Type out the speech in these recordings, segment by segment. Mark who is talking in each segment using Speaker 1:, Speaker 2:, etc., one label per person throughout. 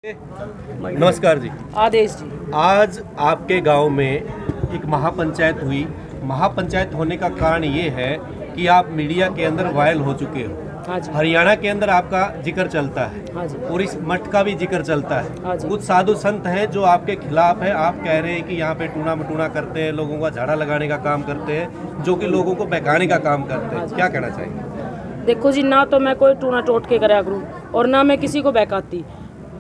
Speaker 1: नमस्कार जी।
Speaker 2: आदेश जी।
Speaker 1: आज आपके गांव में एक महापंचायत हुई। महापंचायत होने का कारण ये है कि आप मीडिया के अंदर वायरल हो चुके हो।
Speaker 2: हाँ जी।
Speaker 1: हरियाणा के अंदर आपका जिक्र चलता है।
Speaker 2: हाँ जी।
Speaker 1: पूरी मठ का भी जिक्र चलता है।
Speaker 2: हाँ जी।
Speaker 1: कुछ साधु संत हैं जो आपके खिलाफ है। आप कह रहे हैं कि यहाँ पे टूना मटूना करते हैं, लोगों का झाड़ा लगाने का काम करते हैं, जो कि लोगों को बहकाने का काम करते हैं। क्या कहना चाहिए?
Speaker 2: देखो जी, ना तो मैं कोई टूना टोट के करा करूँ और ना मैं किसी को बहकाती।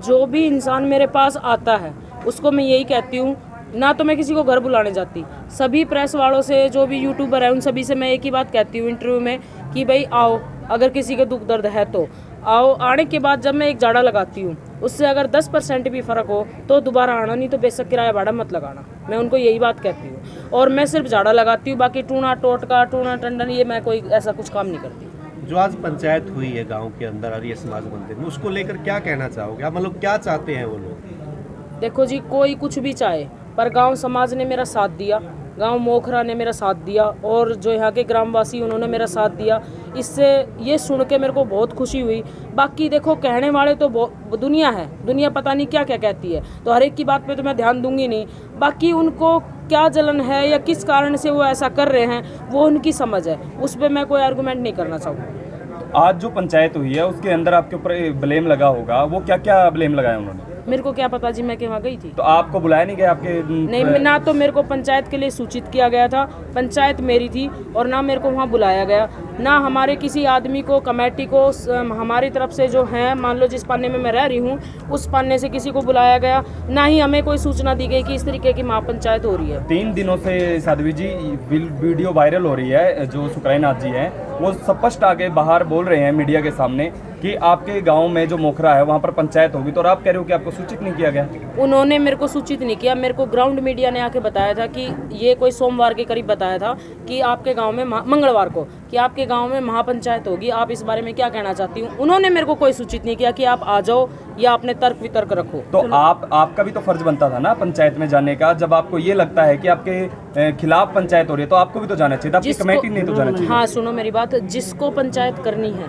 Speaker 2: जो भी इंसान मेरे पास आता है उसको मैं यही कहती हूँ, ना तो मैं किसी को घर बुलाने जाती। सभी प्रेस वालों से, जो भी यूट्यूबर है, उन सभी से मैं एक ही बात कहती हूँ इंटरव्यू में कि भाई आओ, अगर किसी के दुख दर्द है तो आओ। आने के बाद जब मैं एक झाड़ा लगाती हूँ, उससे अगर 10% भी फ़र्क हो तो दोबारा आना, नहीं तो बेशक किराया भाड़ा मत लगाना। मैं उनको यही बात कहती हूँ और मैं सिर्फ झाड़ा लगाती हूँ। बाकी टूना टोटका, टूना टंडन, ये मैं कोई ऐसा कुछ काम नहीं करती।
Speaker 1: जो आज पंचायत हुई है गांव के अंदर आर्य समाज मंदिर में, उसको लेकर क्या कहना चाहोगे आप? मतलब क्या चाहते हैं वो लोग?
Speaker 2: देखो जी, कोई कुछ भी चाहे, पर गांव समाज ने मेरा साथ दिया, गांव मोखरा ने मेरा साथ दिया और जो यहाँ के ग्रामवासी उन्होंने मेरा साथ दिया। इससे ये सुन के मेरे को बहुत खुशी हुई। बाकी देखो, कहने वाले तो दुनिया है, दुनिया पता नहीं क्या क्या कहती है, तो हर एक की बात पे तो मैं ध्यान दूंगी नहीं। बाकी उनको क्या जलन है या किस कारण से वो ऐसा कर रहे हैं, वो उनकी समझ है, उस पर मैं कोई आर्गूमेंट नहीं करना चाहूँगा।
Speaker 3: आज जो पंचायत हुई है उसके अंदर आपके ऊपर ब्लेम लगा होगा, वो क्या क्या ब्लेम लगाया उन्होंने?
Speaker 2: मेरे को क्या पता जी, मैं क्या वहाँ गई थी?
Speaker 3: तो आपको बुलाया नहीं गया? आपके
Speaker 2: नहीं, ना तो मेरे को पंचायत के लिए सूचित किया गया था, पंचायत मेरी थी, और ना मेरे को वहाँ बुलाया गया। ना हमारे किसी आदमी को, कमेटी को, हमारी तरफ से जो है, मान लो जिस पाने में मैं रह रही हूँ उस पाने से किसी को बुलाया गया। ना ही हमें कोई सूचना दी गई कि इस तरीके की महापंचायत हो रही है।
Speaker 3: 3 दिनों से साध्वी जी वीडियो वायरल हो रही है। जो सुकराईनाथ जी हैं वो स्पष्ट आके बाहर बोल रहे हैं मीडिया के सामने कि आपके गांव में जो मोखरा है वहां पर पंचायत होगी, तो आप कह रहे हो कि आपको सूचित नहीं किया गया?
Speaker 2: उन्होंने मेरे को सूचित नहीं किया। मेरे को ग्राउंड मीडिया ने आके बताया था कि ये कोई सोमवार के करीब बताया था कि आपके गांव में, मंगलवार को, कि आपके गांव में महापंचायत होगी, आप इस बारे में क्या कहना चाहती हूँ। उन्होंने मेरे को कोई सूचित नहीं किया कि आप आ जाओ या अपने तर्क वितर्क रखो।
Speaker 3: तो आपका भी तो फर्ज बनता था ना पंचायत में जाने का। जब आपको ये लगता है कि आपके खिलाफ पंचायत हो रही है तो आपको भी तो जाना चाहिए, आपकी कमेटी नहीं तो जाना चाहिए?
Speaker 2: हाँ, सुनो मेरी बात, जिसको पंचायत करनी है,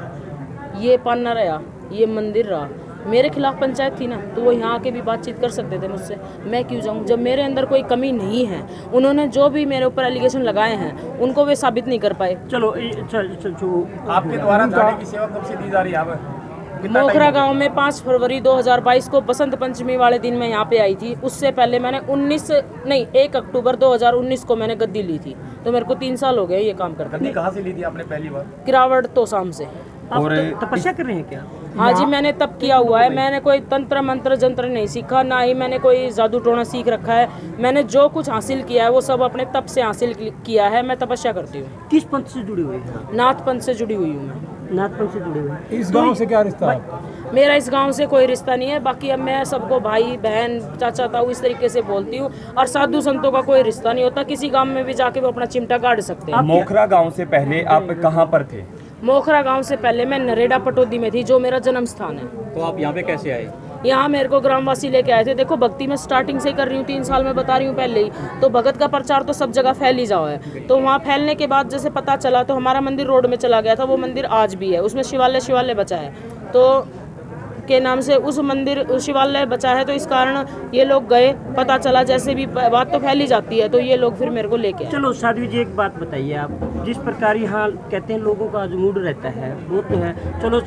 Speaker 2: ये पाना रहा, ये मंदिर रहा, मेरे खिलाफ पंचायत थी ना, तो वो यहाँ आके भी बातचीत कर सकते थे मुझसे। मैं क्यों जाऊँ जब मेरे अंदर कोई कमी नहीं है? उन्होंने जो भी मेरे ऊपर एलिगेशन लगाए हैं उनको वे साबित नहीं कर पाए।
Speaker 4: चलो
Speaker 3: आपके द्वारा झाड़े की सेवा कब से दी जा रही है?
Speaker 2: मोखरा गांव में 5 फरवरी 2022 को बसंत पंचमी वाले दिन मैं यहाँ पे आई थी। उससे पहले मैंने 1 अक्टूबर 2019 को मैंने गद्दी ली थी, तो मेरे को 3 साल हो गए ये काम करते।
Speaker 3: गद्दी कहाँ से ली थी आपने पहली बार?
Speaker 2: किरावट तोसाम से।
Speaker 4: और तपस्या कर रहे हैं क्या?
Speaker 2: हाँ जी, मैंने तप किया हुआ है। मैंने कोई तंत्र मंत्र जंत्र नहीं सीखा, ना ही मैंने कोई जादू टोना सीख रखा है। मैंने जो कुछ हासिल किया है वो सब अपने तप से हासिल किया है। मैं तपस्या करती हूँ।
Speaker 4: किस पंथ से जुड़ी हुई है?
Speaker 2: नाथ पंथ से जुड़ी हुई हूँ मैं।
Speaker 4: नाथ पंथ से जुड़ी हुई है।
Speaker 5: इस गांव से क्या रिश्ता है?
Speaker 2: मेरा इस गांव से कोई रिश्ता नहीं है। बाकी अब मैं सबको भाई बहन चाचा ताऊ इस तरीके से बोलती हूँ, और साधु संतों का कोई रिश्ता नहीं होता। किसी गांव में भी जाके वो अपना चिमटा गाड़ सकते हैं।
Speaker 3: मोखरा गांव से पहले आप कहाँ पर थे?
Speaker 2: मोखरा गांव से पहले मैं नरेड़ा पटौदी में थी, जो मेरा जन्म स्थान है।
Speaker 5: तो आप यहाँ पे कैसे आए?
Speaker 2: यहाँ मेरे को ग्रामवासी लेके आए थे। देखो, भक्ति में स्टार्टिंग से कर रही हूँ, 3 साल में बता रही हूँ पहले ही, तो भगत का प्रचार तो सब जगह फैल ही जाओ है। तो वहाँ फैलने के बाद जैसे पता चला तो हमारा मंदिर रोड में चला गया था। वो मंदिर आज भी है, उसमें शिवालय बचा है, तो के नाम से उस मंदिर शिवालय बचा है। तो इस कारण ये लोग गए, पता चला, जैसे भी बात तो फैली जाती है, तो ये लोग फिर मेरे को लेके आए।
Speaker 4: चलो साध्वी जी, एक बात बताइए आप, जिस प्रकार यहाँ कहते हैं लोगों का जो मूड रहता है वो तो है, चलो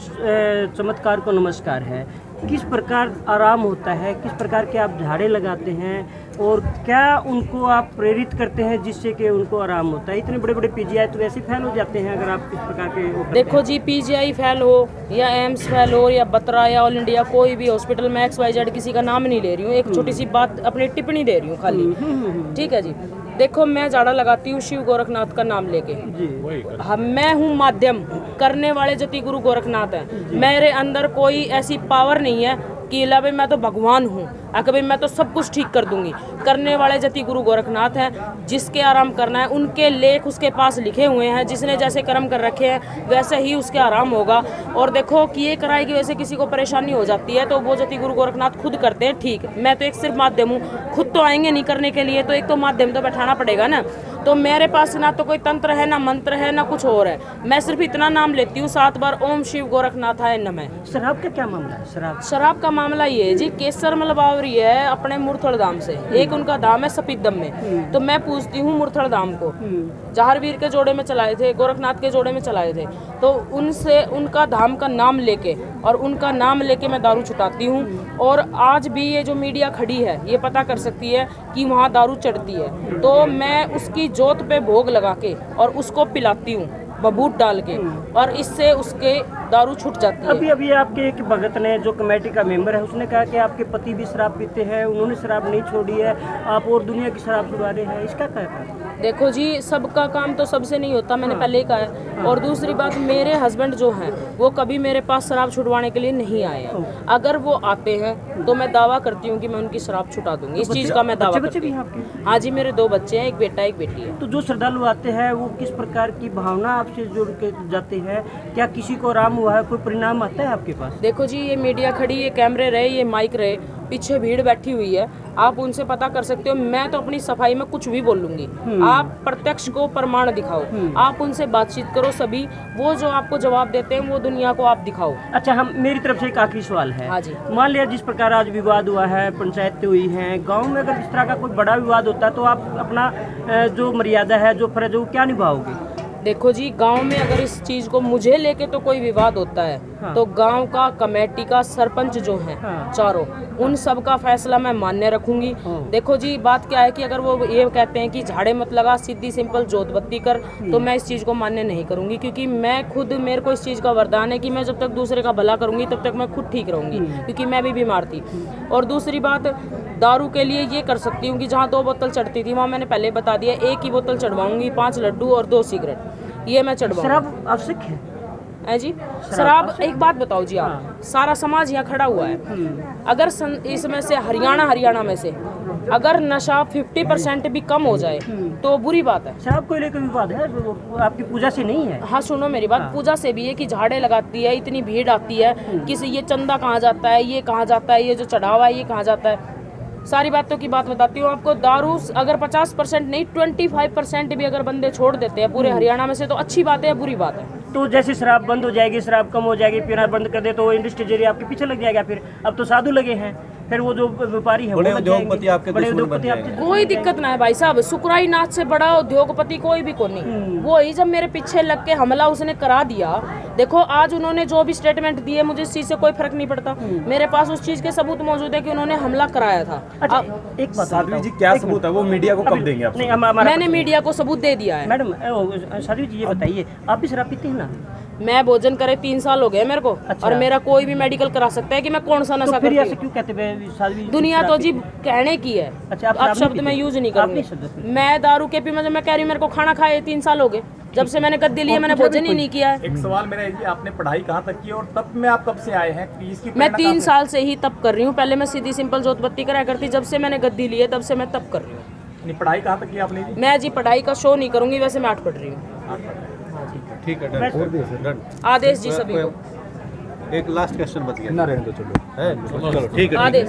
Speaker 4: चमत्कार को नमस्कार है, किस प्रकार आराम होता है, किस प्रकार के आप झाड़े लगाते हैं और क्या उनको आप प्रेरित करते हैं जिससे कि उनको आराम होता है? इतने बड़े बड़े पीजीआई तो वैसे फैल हो जाते हैं अगर आप किस प्रकार के वो करते
Speaker 2: देखो जी, पीजीआई फैल हो या एम्स फैल हो या बत्रा या ऑल इंडिया कोई भी हॉस्पिटल में XYZ, किसी का नाम नहीं ले रही हूँ, एक छोटी सी बात अपनी टिप्पणी दे रही हूँ खाली, ठीक है जी। देखो, मैं झाड़ा लगाती हूँ शिव गोरखनाथ का नाम लेके। मैं हूँ माध्यम, करने वाले जति गुरु गोरखनाथ है। मेरे अंदर कोई ऐसी पावर नहीं है कि ला भाई मैं तो भगवान हूँ, कभी मैं तो सब कुछ ठीक कर दूंगी। करने वाले जति गुरु गोरखनाथ हैं। जिसके आराम करना है उनके लेख उसके पास लिखे हुए हैं। जिसने जैसे कर्म कर रखे हैं वैसे ही उसके आराम होगा। और देखो, किए कराए की वजह से किसी को परेशानी हो जाती है तो वो जति गुरु गोरखनाथ खुद करते हैं, ठीक है। मैं तो एक सिर्फ माध्यम हूँ, खुद तो आएंगे नहीं करने के लिए, तो एक तो माध्यम तो बैठाना पड़ेगा ना। तो मेरे पास ना तो कोई तंत्र है, ना मंत्र है, ना कुछ और है। मैं सिर्फ इतना नाम लेती हूँ 7 बार ओम शिव गोरखनाथाय नमः।
Speaker 4: शराब का क्या मामला है?
Speaker 2: शराब का मामला ये है जी, केसर मलबावरी है अपने मुरथल धाम से, एक उनका धाम है सफीदम में। तो मैं पूछती हूँ मुरथल धाम को, जहारवीर के जोड़े में चलाए थे, गोरखनाथ के जोड़े में चलाए थे, तो उनसे उनका धाम का नाम लेके और उनका नाम लेके मैं दारू छुटाती हूँ। और आज भी ये जो मीडिया खड़ी है ये पता कर सकती है कि वहाँ दारू चढ़ती है, तो मैं उसकी जोत पे भोग लगा के और उसको पिलाती हूँ बबूत डाल के, और इससे उसके दारू छूट जाती है।
Speaker 4: अभी आपके एक भगत ने, जो कमेटी का मेंबर है, उसने कहा कि आपके पति भी शराब पीते हैं, उन्होंने शराब नहीं छोड़ी है, आप और दुनिया की शराब छुड़ा रहे हैं, इसका क्या है?
Speaker 2: देखो जी, सबका काम तो सबसे नहीं होता, मैंने पहले ही कहा है। और दूसरी बात, मेरे हस्बैंड जो हैं वो कभी मेरे पास शराब छुड़वाने के लिए नहीं आए हैं। अगर वो आते हैं तो मैं दावा करती हूँ कि मैं उनकी शराब छुटा दूंगी, इस चीज़ का मैं दावा करती हूँ। हाँ जी, मेरे 2 बच्चे हैं, एक बेटा एक बेटी है।
Speaker 4: तो जो श्रद्धालु आते हैं वो किस प्रकार की भावना आपसे जुड़ के जाते हैं? क्या किसी को आराम हुआ है, कोई परिणाम आता है आपके पास?
Speaker 2: देखो जी, ये मीडिया खड़ी, ये कैमरे रहे, ये माइक रहे, पीछे भीड़ बैठी हुई है, आप उनसे पता कर सकते हो। मैं तो अपनी सफाई में कुछ भी बोलूंगी, आप प्रत्यक्ष को प्रमाण दिखाओ, आप उनसे बातचीत करो, सभी वो जो आपको जवाब देते हैं वो दुनिया को आप दिखाओ।
Speaker 4: अच्छा, हम मेरी तरफ से एक आखिरी सवाल है।
Speaker 2: हाँ जी।
Speaker 4: मान लिया जिस प्रकार आज विवाद हुआ है, पंचायतें हुई हैं, गांव में अगर इस तरह का कोई बड़ा विवाद होता है तो आप अपना जो मर्यादा है, जो फर्ज है, वो क्या निभाओगे?
Speaker 2: देखो जी, गांव में अगर इस चीज़ को मुझे लेके तो कोई विवाद होता है, तो गांव का, कमेटी का, सरपंच जो हैं चारों, उन सब का फैसला मैं मान्य रखूंगी। देखो जी, बात क्या है कि अगर वो ये कहते हैं कि झाड़े मत लगा, सीधी सिंपल जोत बत्ती कर, तो मैं इस चीज़ को मान्य नहीं करूंगी, क्योंकि मैं खुद, मेरे को इस चीज़ का वरदान है कि मैं जब तक दूसरे का भला करूंगी तब तक मैं खुद ठीक रहूंगी, क्योंकि मैं भी बीमार थी। और दूसरी बात, दारू के लिए ये कर सकती हूँ कि जहाँ 2 बोतल चढ़ती थी वहाँ मैंने पहले बता दिया, 1 ही बोतल चढ़वाऊंगी, 5 लड्डू और 2 सिगरेट, ये मैं चढ़वाऊंगी।
Speaker 4: शराब आवश्यक है
Speaker 2: जी? शराब, एक बात बताओ जी, आप सारा समाज यहाँ खड़ा हुआ है, अगर इसमें से हरियाणा में से अगर नशा 50% भी कम हो जाए तो बुरी बात है।
Speaker 4: शराब को लेकर विवाद है, आपकी पूजा से नहीं है?
Speaker 2: हाँ, सुनो मेरी बात, पूजा से भी है कि झाड़े लगाती है, इतनी भीड़ आती है, किसी ये चंदा कहाँ जाता है, ये कहाँ जाता है, ये जो चढ़ावा है ये कहाँ जाता है। सारी बातों की बात बताती हूँ आपको, दारू अगर 50% नहीं 25% भी अगर बंदे छोड़ देते हैं पूरे हरियाणा में से तो अच्छी बात है या बुरी बात है?
Speaker 4: तो जैसे शराब बंद हो जाएगी, शराब कम हो जाएगी, पीना बंद कर दे तो इंडस्ट्री जरिए आपके पीछे लग जाएगा। फिर अब तो साधु लगे हैं, फिर वो जो व्यापारी है,
Speaker 1: बड़े
Speaker 4: वो लग
Speaker 1: उद्योगपति
Speaker 4: जाएंगे।
Speaker 1: आपके
Speaker 4: बड़े
Speaker 1: दुश्मन बन
Speaker 4: उद्योगपति
Speaker 1: जाएंगे।
Speaker 2: कोई दिक्कत ना है भाई साहब, सुकराई नाथ से बड़ा उद्योगपति कोई भी को नहीं। वो ही जब मेरे पीछे लग के हमला उसने करा दिया, देखो आज उन्होंने जो भी स्टेटमेंट दिए, मुझे इस चीज से कोई फर्क नहीं पड़ता, मेरे पास उस चीज के सबूत मौजूद है कि उन्होंने हमला कराया था।
Speaker 4: अच्छा, एक बात
Speaker 3: साध्वी जी, क्या सबूत है वो मीडिया को कब देंगे आप?
Speaker 4: नहीं, हमारा
Speaker 2: मैंने मीडिया को सबूत दे दिया है।
Speaker 4: मैडम साध्वी जी, ये बताइए, आप भी शराब पीते हैं ना?
Speaker 2: मैं भोजन करे 3 साल हो गए मेरे को।
Speaker 4: अच्छा।
Speaker 2: और मेरा कोई भी मेडिकल करा सकता है कि मैं कौन सा नशा
Speaker 4: तो फिर
Speaker 2: करती
Speaker 4: ऐसे
Speaker 2: हूँ।
Speaker 4: क्यों कहते हैं साध्वी जी?
Speaker 2: दुनिया तो जी कहने की है,
Speaker 4: अच्छा, आप
Speaker 2: अब
Speaker 4: शराब
Speaker 2: शब्द
Speaker 4: नहीं
Speaker 2: मैं
Speaker 4: पीते?
Speaker 2: यूज नहीं
Speaker 4: आप नहीं
Speaker 2: करूँगी।
Speaker 4: शब्द?
Speaker 2: मैं दारू के पी, मैं कह रही हूँ, मेरे को खाना खाए 3 साल हो गए, जब से मैंने गद्दी लिया मैंने भोजन ही नहीं किया है।
Speaker 6: एक सवाल मेरा है जी, आपने पढ़ाई कहाँ तक की और तब में आप कब से आए हैं? इसकी
Speaker 2: मैं
Speaker 6: प्रेरणा
Speaker 2: 3
Speaker 6: कहाँ से?
Speaker 2: साल से ही तब कर रही हूँ, पहले मैं सीधी सिंपल जोत बत्ती कराया करती, जब से मैंने गद्दी ली है तब से मैं तब कर रही हूँ।
Speaker 6: नहीं, पढ़ाई कहाँ तक की आपने जी?
Speaker 2: मैं जी पढ़ाई का शो नहीं करूँगी, वैसे मैं 8 पढ़ रही हूँ।
Speaker 1: ठीक है, डन।
Speaker 2: आदेश जी सभी को।
Speaker 1: एक लास्ट क्वेश्चन बच गया ना, रहने दो, चलो है, चलो ठीक है,
Speaker 2: आदेश।